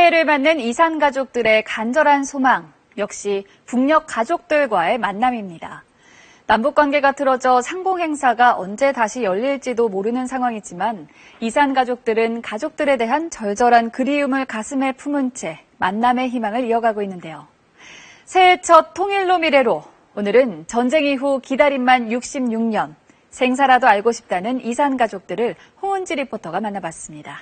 새해를 맞는 이산 가족들의 간절한 소망, 역시 북녘 가족들과의 만남입니다. 남북관계가 틀어져 상봉 행사가 언제 다시 열릴지도 모르는 상황이지만 이산 가족들은 가족들에 대한 절절한 그리움을 가슴에 품은 채 만남의 희망을 이어가고 있는데요. 새해 첫 통일로 미래로 오늘은 전쟁 이후 기다림만 66년, 생사라도 알고 싶다는 이산 가족들을 홍은지 리포터가 만나봤습니다.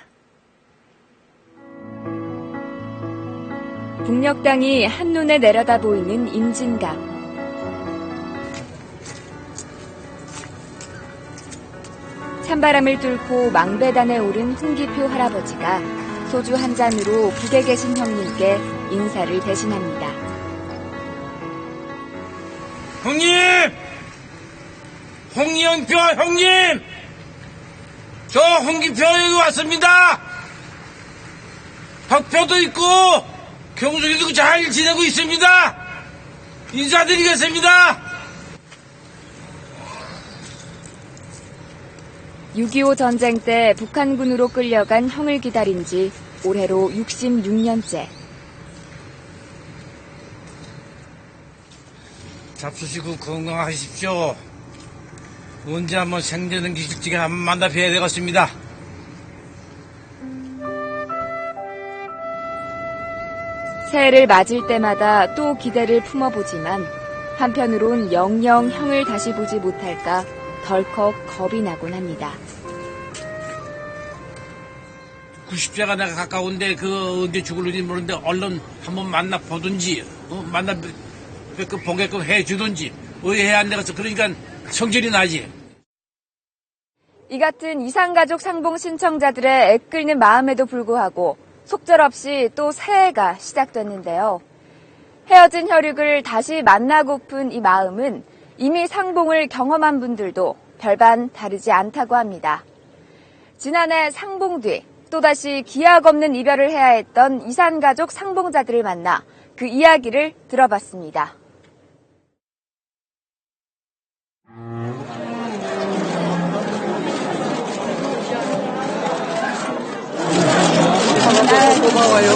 북녘 땅이 한눈에 내려다 보이는 임진강. 찬바람을 뚫고 망배단에 오른 홍기표 할아버지가 소주 한 잔으로 북에 계신 형님께 인사를 대신합니다. 형님! 홍영표 형님! 저 홍기표 여기 왔습니다! 덕표도 있고 경숙이도 있고 잘 지내고 있습니다! 인사드리겠습니다! 6.25 전쟁 때 북한군으로 끌려간 형을 기다린 지 올해로 66년째. 잡수시고 건강하십시오. 언제 한번 생전은 기죽지게 한번 만나 뵈야 되겠습니다. 새해를 맞을 때마다 또 기대를 품어보지만 한편으론 영영 형을 다시 보지 못할까 덜컥 겁이 나곤 합니다. 90세가 내가 가까운데 언제 죽을지 모르는데 얼른 한번 만나 보든지 만나 보게끔 해주든지 의해야 안 되겠어. 그러니까 성질이 나지. 이 같은 이산가족 상봉 신청자들의 애끓는 마음에도 불구하고 속절없이 또 새해가 시작됐는데요. 헤어진 혈육을 다시 만나고픈 이 마음은 이미 상봉을 경험한 분들도 별반 다르지 않다고 합니다. 지난해 상봉 뒤 또다시 기약 없는 이별을 해야 했던 이산가족 상봉자들을 만나 그 이야기를 들어봤습니다. 고마워요.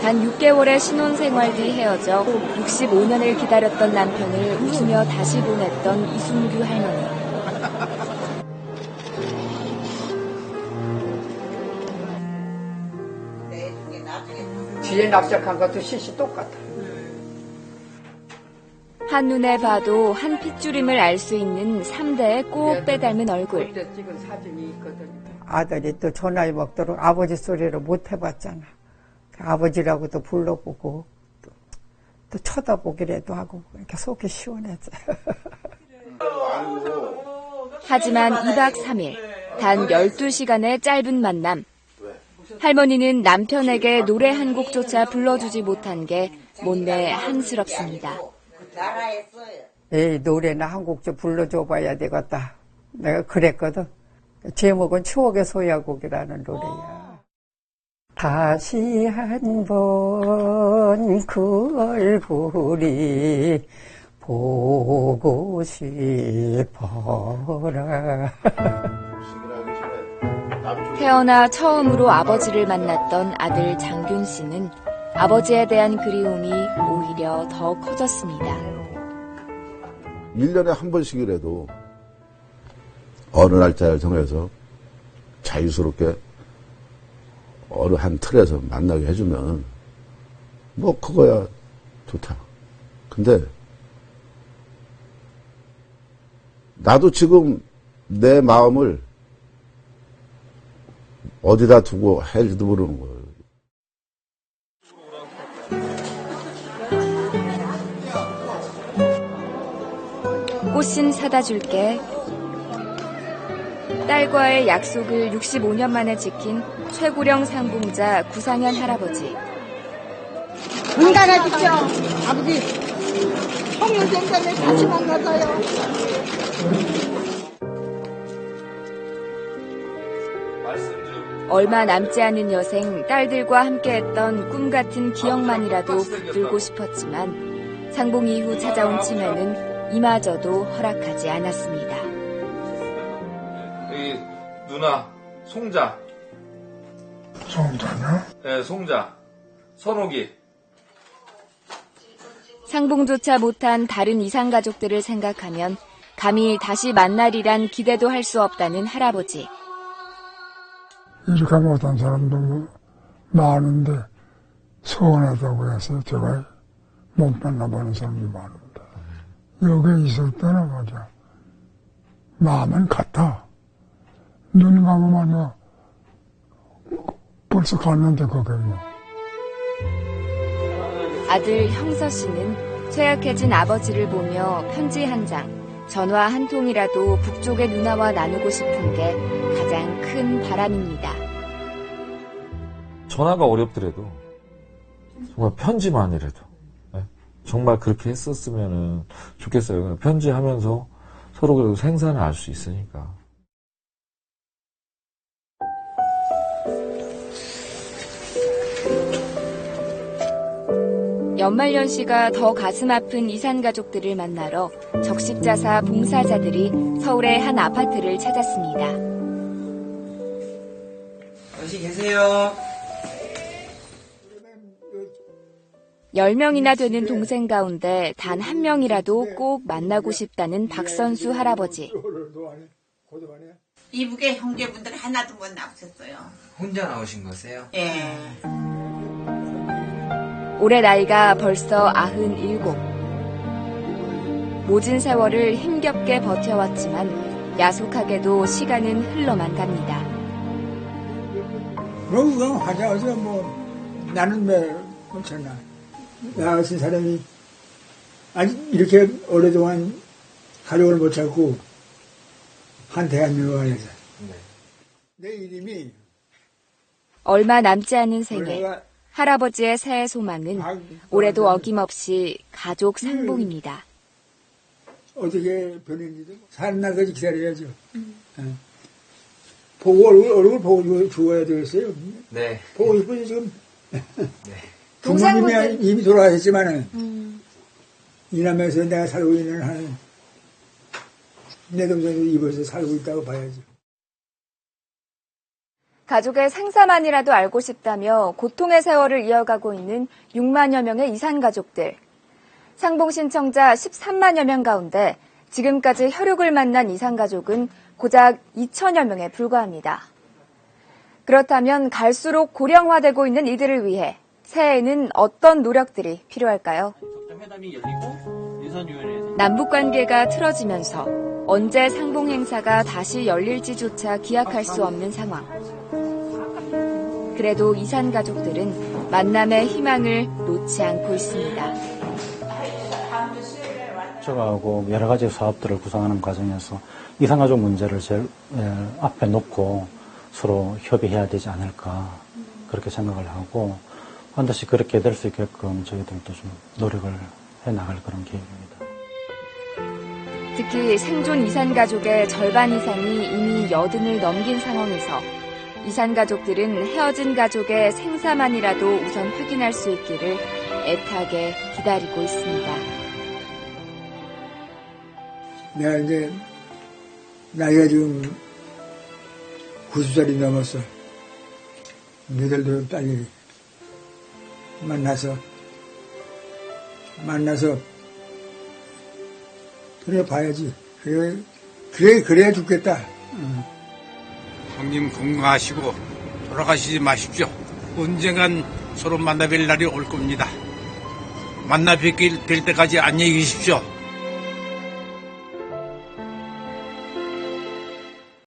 단 6개월의 신혼생활 뒤 헤어져 65년을 기다렸던 남편을 웃으며 다시 보냈던 이순규 할머니. 뒤에 납작한 것도 시시 똑같아. 한눈에 봐도 한 핏줄임을 알 수 있는 3대의 꼭 빼닮은 얼굴. 그때 찍은 사진이 있거든. 아들이 또 전화해 먹도록 아버지 소리를 못 해봤잖아. 아버지라고도 불러보고 또 쳐다보기라도 하고 이렇게 속이 시원해져. 하지만 2박 3일, 단 12시간의 짧은 만남. 할머니는 남편에게 노래 한 곡조차 불러주지 못한 게 못내 한스럽습니다. 에이, 노래나 한 곡 좀 불러줘봐야 되겠다. 내가 그랬거든. 제목은 추억의 소야곡이라는 노래야. 다시 한번 그 얼굴이 보고 싶어라. 태어나 처음으로 아버지를 만났던 아들 장균 씨는 아버지에 대한 그리움이 오히려 더 커졌습니다. 1년에 한 번씩이라도 어느 날짜를 정해서 자유스럽게 어느 한 틀에서 만나게 해주면 뭐 그거야 좋다. 근데 나도 지금 내 마음을 어디다 두고 할지도 모르는 거예요. 꽃신 사다 줄게. 딸과의 약속을 65년 만에 지킨 최고령 상봉자 구상현 할아버지. 문 닫아주십시오. 아버지, 홍일생전에 다시 만나서요. 얼마 남지 않은 여생 딸들과 함께했던 꿈 같은 기억만이라도 붙들고 싶었지만 상봉 이후 찾아온 치매는 이마저도 허락하지 않았습니다. 여기 누나, 송자. 송자냐? 네, 송자, 선옥이. 상봉조차 못한 다른 이산 가족들을 생각하면 감히 다시 만날이란 기대도 할 수 없다는 할아버지. 이렇게 못한 사람도 많은데 서운하다고 해서 제가 못 만나보는 사람이 많은데 여기에 있을 때는 맞아. 마음은 같아. 눈 감으면 벌써 갔는데 그게 뭐. 아들 형서 씨는 쇠약해진 아버지를 보며 편지 한 장, 전화 한 통이라도 북쪽의 누나와 나누고 싶은 게 가장 큰 바람입니다. 전화가 어렵더라도 정말 편지만이라도 정말 그렇게 했었으면 좋겠어요. 편지하면서 서로 그래도 생사를 알 수 있으니까. 연말연시가 더 가슴 아픈 이산 가족들을 만나러 적십자사 봉사자들이 서울의 한 아파트를 찾았습니다. 어디 계세요? 10명이나 되는 동생 가운데 단 한 명이라도 꼭 만나고 싶다는 박선수 할아버지. 이북의 형제분들 하나도 못 나오셨어요. 혼자 나오신 거세요? 예. 올해 나이가 벌써 97. 모진 세월을 힘겹게 버텨왔지만 야속하게도 시간은 흘러만 갑니다. 뭐 그럼 하자 어서 뭐 나는 왜 괜찮아. 나 같은 사람이 아직 이렇게 오래동안 가족을 못 찾고 한 대한민국 안에서 내 이름이 얼마 남지 않은 생에 내가 할아버지의 새해 소망은 올해도 어김없이 가족 상봉입니다. 어떻게 변했는지도 사는 날까지 기다려야죠. 보고 얼굴 보고 죽어야 되겠어요. 네. 보고 싶어서 지금 네. 부모님이 이미 돌아가셨지만은 이남에서 내가 살고 있는 한은 내 동생도 입어서 살고 있다고 봐야죠. 가족의 생사만이라도 알고 싶다며 고통의 세월을 이어가고 있는 6만여 명의 이산 가족들. 상봉 신청자 13만여 명 가운데 지금까지 혈육을 만난 이산 가족은 고작 2천여 명에 불과합니다. 그렇다면 갈수록 고령화되고 있는 이들을 위해 새해에는 어떤 노력들이 필요할까요? 남북 관계가 틀어지면서 언제 상봉 행사가 다시 열릴지조차 기약할 수 없는 상황. 그래도 이산 가족들은 만남의 희망을 놓지 않고 있습니다. 가족하고 여러 가지 사업들을 구상하는 과정에서 이산 가족 문제를 제일 앞에 놓고 서로 협의해야 되지 않을까 그렇게 생각을 하고 반드시 그렇게 될 수 있게끔 저희들도 좀 노력을 해나갈 그런 계획입니다. 특히 생존 이산 가족의 절반 이상이 이미 80을 넘긴 상황에서 이산 가족들은 헤어진 가족의 생사만이라도 우선 확인할 수 있기를 애타게 기다리고 있습니다. 내가 이제 나이가 지금 90살이 넘었어. 너희들도 빨리 만나서 그래 봐야지. 그래야 죽겠다. 형님 건강하시고 돌아가시지 마십시오. 언젠간 서로 만나뵐 날이 올 겁니다. 만나 뵙게 될 때까지 안녕히 계십시오.